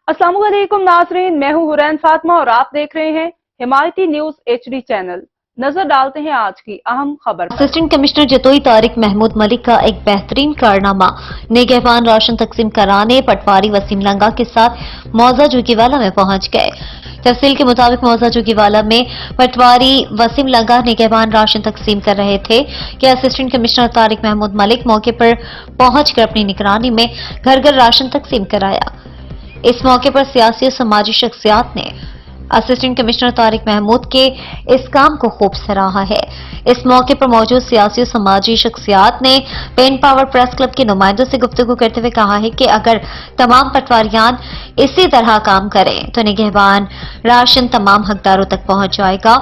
अस्सलाम वालेकुम नाज़रीन, मैं हूं हुरैन फातिमा और आप देख रहे हैं हिमायती न्यूज HD चैनल। नजर डालते हैं आज की अहम खबर पर। असिस्टेंट कमिश्नर जतोई तारिक महमूद मलिक का एक बेहतरीन कारनामा निगहबान राशन तकसीम कराने पटवारी वसीम लंगा के साथ मौजा जोगीवाला में पहुंच गए। तफसील के मुताबिक मौजा जोगीवाला में पटवारी वसीम लंगा निगहबान राशन तकसीम कर रहे थे कि असिस्टेंट कमिश्नर तारिक महमूद मलिक मौके पर पहुंचकर अपनी निगरानी में घर घर राशन तकसीम कराया। इस मौके पर सियासी और समाजी शख्सियात ने असिस्टेंट कमिश्नर तारिक महमूद के इस काम को खूब सराहा है। इस मौके पर मौजूद सियासी और समाजी शख्सियात ने पेन पावर प्रेस क्लब के नुमाइंदों से गुफ्तगू करते हुए कहा है कि अगर तमाम पटवारियान इसी तरह काम करें तो निगहबान राशन तमाम हकदारों तक पहुंच जाएगा।